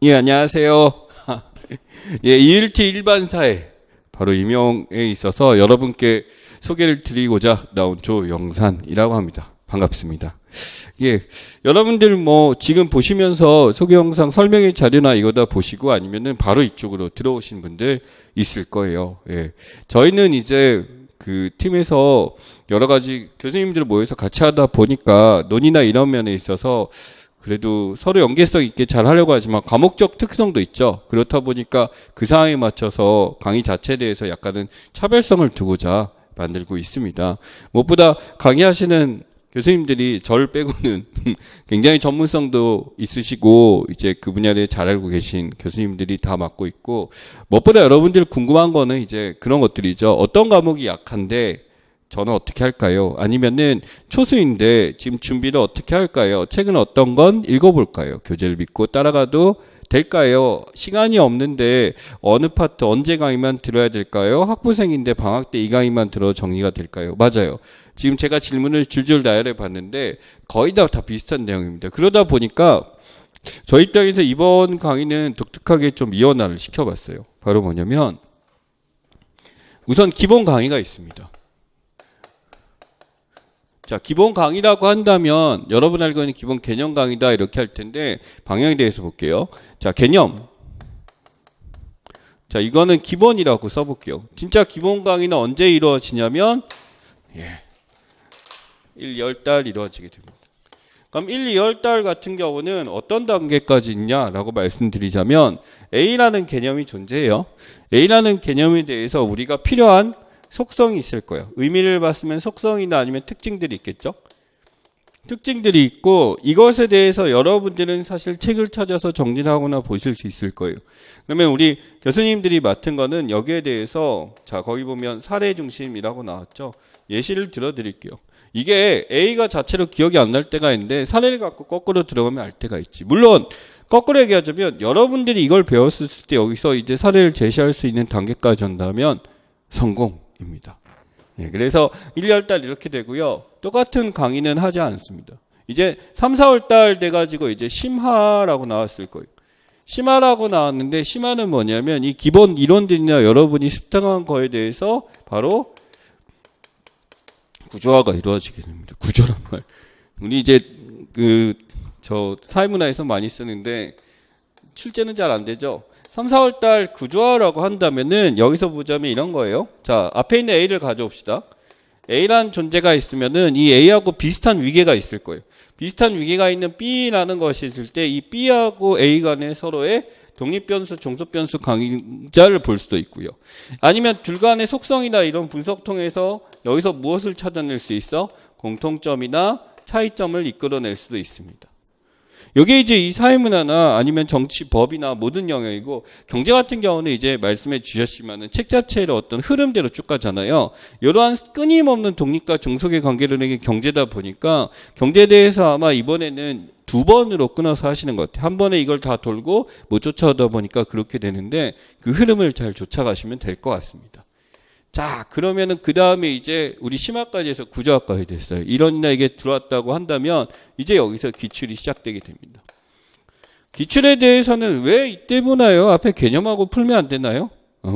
예, 안녕하세요. 예, ELT 일반사회 바로 임용에 있어서 여러분께 소개를 드리고자 나온 조영산이라고 합니다. 반갑습니다. 예, 여러분들 뭐 지금 보시면서 소개 영상 설명의 자료나 이거다 보시고 아니면은 바로 이쪽으로 들어오신 분들 있을 거예요. 예, 저희는 이제 그 팀에서 여러 가지 교수님들 모여서 같이 하다 보니까 논의나 이런 면에 있어서 그래도 서로 연계성 있게 잘 하려고 하지만 과목적 특성도 있죠. 그렇다 보니까 그 상황에 맞춰서 강의 자체에 대해서 약간은 차별성을 두고자 만들고 있습니다. 무엇보다 강의하시는 교수님들이 저를 빼고는 굉장히 전문성도 있으시고 이제 그 분야를 잘 알고 계신 교수님들이 다 맡고 있고, 무엇보다 여러분들 궁금한 거는 이제 그런 것들이죠. 어떤 과목이 약한데 저는 어떻게 할까요? 아니면은 초수인데 지금 준비를 어떻게 할까요? 책은 어떤 건 읽어볼까요? 교재를 믿고 따라가도 될까요? 시간이 없는데 어느 파트 언제 강의만 들어야 될까요? 학부생인데 방학 때 이 강의만 들어 정리가 될까요? 맞아요. 지금 제가 질문을 줄줄 나열해 봤는데 거의 다 비슷한 내용입니다. 그러다 보니까 저희 입장에서 이번 강의는 독특하게 좀 이원화를 시켜봤어요. 바로 뭐냐면 우선 기본 강의가 있습니다. 자, 기본 강의라고 한다면 여러분 알고 있는 기본 개념 강의다 이렇게 할 텐데 방향에 대해서 볼게요. 자, 개념. 자, 이거는 기본이라고 써볼게요. 진짜 기본 강의는 언제 이루어지냐면 1, 10달 이루어지게 됩니다. 그럼 1, 2월 같은 경우는 어떤 단계까지 있냐라고 말씀드리자면 A라는 개념이 존재해요. A라는 개념에 대해서 우리가 필요한 속성이 있을 거예요. 의미를 봤으면 속성이나 아니면 특징들이 있겠죠. 특징들이 있고 이것에 대해서 여러분들은 사실 책을 찾아서 정리하거나 보실 수 있을 거예요. 그러면 우리 교수님들이 맡은 거는 여기에 대해서 자 거기 보면 사례 중심이라고 나왔죠. 예시를 들어드릴게요. 이게 A가 자체로 기억이 안 날 때가 있는데 사례를 갖고 거꾸로 들어가면 알 때가 있지. 물론 거꾸로 얘기하자면 여러분들이 이걸 배웠을 때 여기서 이제 사례를 제시할 수 있는 단계까지 온다면 성공입니다. 예, 그래서 1, 2월 이렇게 되고요. 똑같은 강의는 하지 않습니다. 이제 3, 4월 돼가지고 이제 심화라고 나왔을 거예요. 심화라고 나왔는데 심화는 뭐냐면 이 기본 이론들이나 여러분이 습득한 거에 대해서 바로 구조화가 이루어지게 됩니다. 구조란 말. 우리 이제 저 사회문화에서 많이 쓰는데 실제는 잘 안 되죠. 3, 4월 구조화라고 한다면은 여기서 보자면 이런 거예요. 자, 앞에 있는 A를 가져옵시다. A라는 존재가 있으면은 이 A하고 비슷한 위계가 있을 거예요. 비슷한 위계가 있는 B라는 것이 있을 때 이 B하고 A 간의 서로의 독립변수, 종속변수 강자를 볼 수도 있고요. 아니면 둘 간의 속성이나 이런 분석 통해서 여기서 무엇을 찾아낼 수 있어? 공통점이나 차이점을 이끌어낼 수도 있습니다. 여기 이제 이 사회문화나 아니면 정치, 법이나 모든 영역이고 경제 같은 경우는 이제 말씀해 주셨지만은 책 자체를 어떤 흐름대로 쭉 가잖아요. 이러한 끊임없는 독립과 종속의 관계를 내게 경제다 보니까 경제에 대해서 아마 이번에는 2번으로 끊어서 하시는 것 같아요. 한 번에 이걸 다 돌고 못 쫓아오다 보니까 그렇게 되는데 그 흐름을 잘 쫓아가시면 될 것 같습니다. 자, 그러면은 그 다음에 이제 우리 심화까지 해서 구조화까지 됐어요. 이론이나 이게 들어왔다고 한다면 이제 여기서 기출이 시작되게 됩니다. 기출에 대해서는 왜 이때 보나요? 앞에 개념하고 풀면 안 되나요?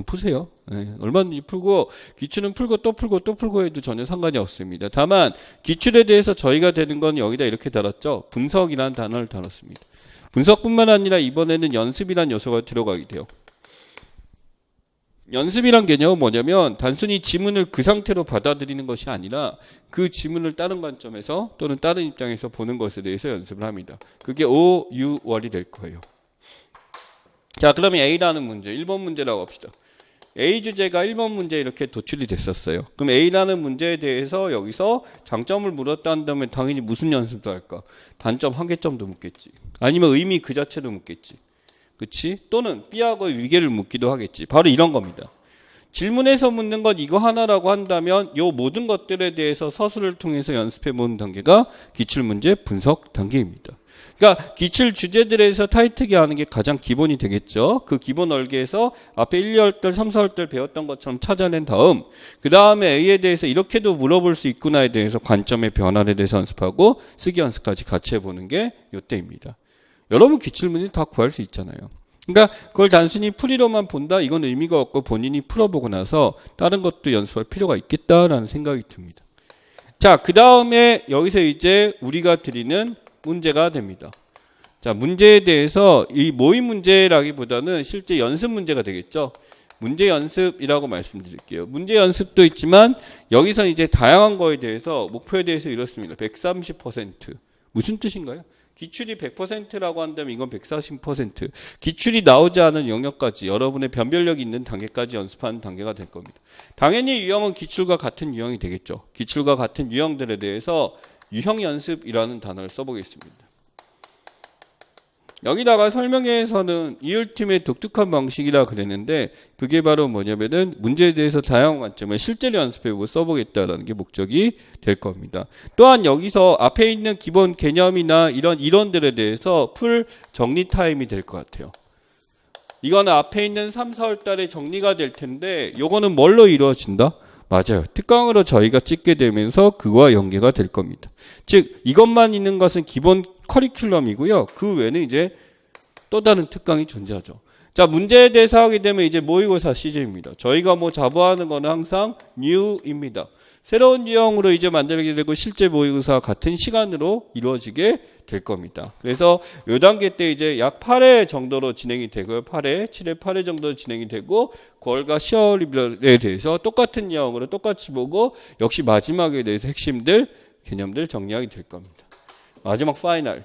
푸세요. 네, 얼마든지 풀고 기출은 풀고 또 풀고 또 풀고 해도 전혀 상관이 없습니다. 다만 기출에 대해서 저희가 되는 건 여기다 이렇게 달았죠. 분석이라는 단어를 달았습니다. 분석뿐만 아니라 이번에는 연습이라는 요소가 들어가게 돼요. 연습이란 개념은 뭐냐면 단순히 지문을 그 상태로 받아들이는 것이 아니라 그 지문을 다른 관점에서 또는 다른 입장에서 보는 것에 대해서 연습을 합니다. 그게 OU월이 될 거예요. 자, 그러면 A라는 문제, 1번 문제라고 합시다. A 주제가 1번 문제 이렇게 도출이 됐었어요. 그럼 A라는 문제에 대해서 여기서 장점을 물었다 한다면 당연히 무슨 연습도 할까? 단점, 한계점도 묻겠지. 아니면 의미 그 자체도 묻겠지. 그치? 또는 B하고의 위계를 묻기도 하겠지. 바로 이런 겁니다. 질문에서 묻는 건 이거 하나라고 한다면 이 모든 것들에 대해서 서술을 통해서 연습해보는 단계가 기출문제 분석 단계입니다. 그러니까 기출 주제들에서 타이트하게 하는 게 가장 기본이 되겠죠. 그 기본 얼개에서 앞에 1, 2월 3, 4월 배웠던 것처럼 찾아낸 다음 그 다음에 A에 대해서 이렇게도 물어볼 수 있구나에 대해서 관점의 변화에 대해서 연습하고 쓰기 연습까지 같이 해보는 게 이때입니다. 여러분 기출문제 다 구할 수 있잖아요. 그러니까 그걸 단순히 풀이로만 본다? 이건 의미가 없고 본인이 풀어보고 나서 다른 것도 연습할 필요가 있겠다라는 생각이 듭니다. 자, 그 다음에 여기서 이제 우리가 드리는 문제가 됩니다. 자, 문제에 대해서 이 모의 문제라기보다는 실제 연습 문제가 되겠죠. 문제 연습이라고 말씀드릴게요. 문제 연습도 있지만 여기서 이제 다양한 거에 대해서 목표에 대해서 이렇습니다. 130%. 무슨 뜻인가요? 기출이 100%라고 한다면 이건 140%. 기출이 나오지 않은 영역까지 여러분의 변별력이 있는 단계까지 연습하는 단계가 될 겁니다. 당연히 유형은 기출과 같은 유형이 되겠죠. 기출과 같은 유형들에 대해서 유형 연습이라는 단어를 써보겠습니다. 여기다가 설명회에서는 이율팀의 독특한 방식이라 그랬는데 그게 바로 뭐냐면은 문제에 대해서 다양한 관점을 실제로 연습해보고 써보겠다라는 게 목적이 될 겁니다. 또한 여기서 앞에 있는 기본 개념이나 이런 이론들에 대해서 풀 정리 타임이 될 것 같아요. 이거는 앞에 있는 3, 4월 달에 정리가 될 텐데 요거는 뭘로 이루어진다? 맞아요. 특강으로 저희가 찍게 되면서 그거와 연계가 될 겁니다. 즉 이것만 있는 것은 기본 커리큘럼이고요. 그 외에는 이제 또 다른 특강이 존재하죠. 자, 문제에 대해서 하게 되면 이제 모의고사 시즌입니다. 저희가 뭐 자부하는 거는 항상 new입니다. 새로운 유형으로 이제 만들게 되고 실제 모의고사 같은 시간으로 이루어지게 될 겁니다. 그래서 이 단계 때 이제 약 8회 정도로 진행이 되고요. 8회, 7회, 8회 정도 진행이 되고 9월과 10월에 대해서 똑같은 유형으로 똑같이 보고 역시 마지막에 대해서 핵심들, 개념들 정리하게 될 겁니다. 마지막 파이널.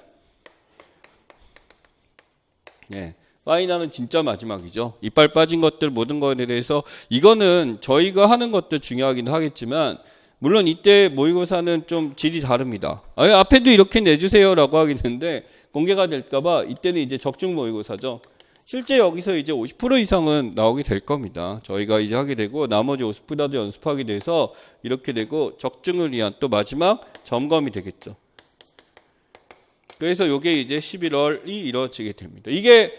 네. 파이널은 진짜 마지막이죠. 이빨 빠진 것들 모든 거에 대해서 이거는 저희가 하는 것도 중요하긴 하겠지만 물론 이때 모의고사는 좀 질이 다릅니다. 앞에도 이렇게 내주세요라고 하겠는데 공개가 될까봐 이때는 이제 적중 모의고사죠. 실제 여기서 이제 50% 이상은 나오게 될 겁니다. 저희가 이제 하게 되고 나머지 50%도 연습하게 돼서 이렇게 되고 적중을 위한 또 마지막 점검이 되겠죠. 그래서 이게 이제 11월이 이루어지게 됩니다. 이게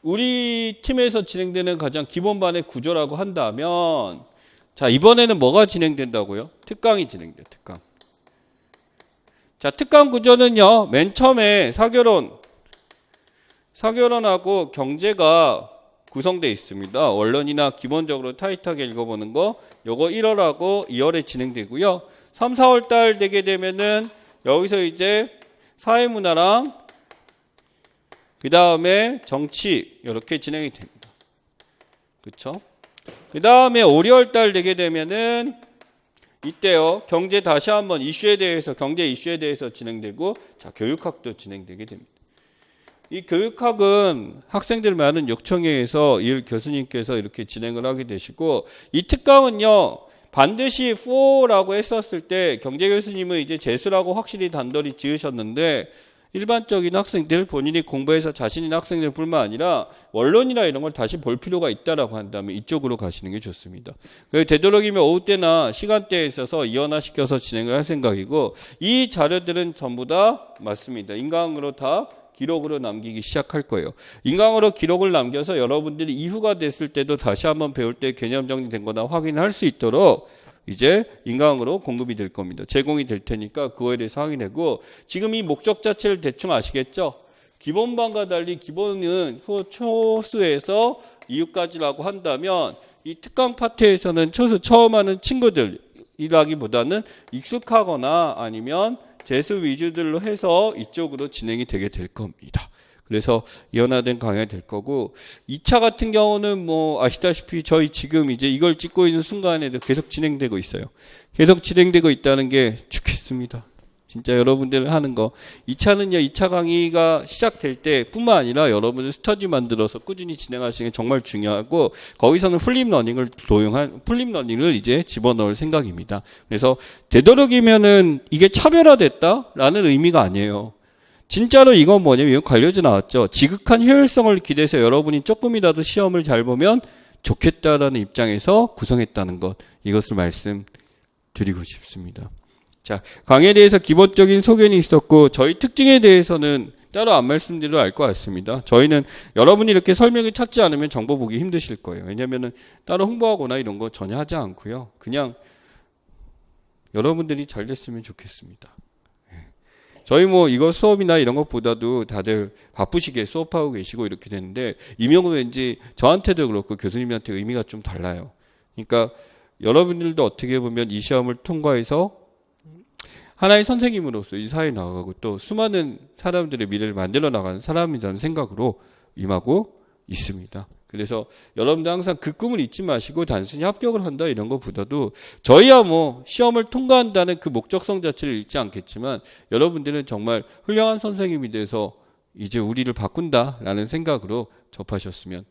우리 팀에서 진행되는 가장 기본반의 구조라고 한다면 자, 이번에는 뭐가 진행된다고요? 특강이 진행돼요. 특강. 자, 특강 구조는요. 맨 처음에 사교론하고 경제가 구성되어 있습니다. 원론이나 기본적으로 타이트하게 읽어보는 거 요거 1월하고 2월에 진행되고요. 3, 4월 달 되게 되면은 여기서 이제 사회문화랑 그 다음에 정치 이렇게 진행이 됩니다. 그렇죠? 그 다음에 5, 6월 달 되게 되면은 이때요 경제 다시 한번 이슈에 대해서 경제 이슈에 대해서 진행되고 자 교육학도 진행되게 됩니다. 이 교육학은 학생들 많은 요청회에서 이 교수님께서 이렇게 진행을 하게 되시고 이 특강은요 반드시 4라고 했었을 때 경제 교수님은 이제 재수라고 확실히 단돌이 지으셨는데 일반적인 학생들 본인이 공부해서 자신 있는 학생들 뿐만 아니라 원론이나 이런 걸 다시 볼 필요가 있다라고 한다면 이쪽으로 가시는 게 좋습니다. 되도록이면 오후 때나 시간대에 있어서 이원화시켜서 진행을 할 생각이고 이 자료들은 전부 다 맞습니다. 인강으로 다 기록으로 남기기 시작할 거예요. 인강으로 기록을 남겨서 여러분들이 이후가 됐을 때도 다시 한번 배울 때 개념 정리된 거나 확인할 수 있도록 이제 인강으로 공급이 될 겁니다. 제공이 될 테니까 그거에 대해서 확인하고 지금 이 목적 자체를 대충 아시겠죠? 기본반과 달리 기본은 초수에서 이유까지라고 한다면 이 특강 파트에서는 초수 처음 하는 친구들이라기보다는 익숙하거나 아니면 재수 위주들로 해서 이쪽으로 진행이 되게 될 겁니다. 그래서 이원화된 강의가 될 거고 2차 같은 경우는 뭐 아시다시피 저희 지금 이제 이걸 찍고 있는 순간에도 계속 진행되고 있어요. 계속 진행되고 있다는 게 좋겠습니다. 진짜 여러분들 하는 거 2차는요 2차 강의가 시작될 때 뿐만 아니라 여러분들 스터디 만들어서 꾸준히 진행하시는 게 정말 중요하고 거기서는 플립러닝을 이제 집어넣을 생각입니다. 그래서 되도록이면은 이게 차별화됐다라는 의미가 아니에요. 진짜로 이건 뭐냐면 이건 관료제 나왔죠. 지극한 효율성을 기대해서 여러분이 조금이라도 시험을 잘 보면 좋겠다라는 입장에서 구성했다는 것 이것을 말씀드리고 싶습니다. 자, 강의에 대해서 기본적인 소견이 있었고 저희 특징에 대해서는 따로 안 말씀드려도 알 것 같습니다. 저희는 여러분이 이렇게 설명을 찾지 않으면 정보 보기 힘드실 거예요. 왜냐하면 따로 홍보하거나 이런 거 전혀 하지 않고요. 그냥 여러분들이 잘 됐으면 좋겠습니다. 저희 뭐 이거 수업이나 이런 것보다도 다들 바쁘시게 수업하고 계시고 이렇게 되는데 임용은 왠지 저한테도 그렇고 교수님한테 의미가 좀 달라요. 그러니까 여러분들도 어떻게 보면 이 시험을 통과해서 하나의 선생님으로서 이 사회에 나가고 또 수많은 사람들의 미래를 만들어 나가는 사람이라는 생각으로 임하고 있습니다. 그래서 여러분들 항상 그 꿈을 잊지 마시고 단순히 합격을 한다 이런 것보다도 저희야 뭐 시험을 통과한다는 그 목적성 자체를 잃지 않겠지만 여러분들은 정말 훌륭한 선생님이 돼서 이제 우리를 바꾼다라는 생각으로 접하셨으면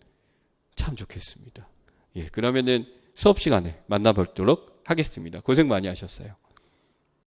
참 좋겠습니다. 예, 그러면은 수업 시간에 만나뵙도록 하겠습니다. 고생 많이 하셨어요.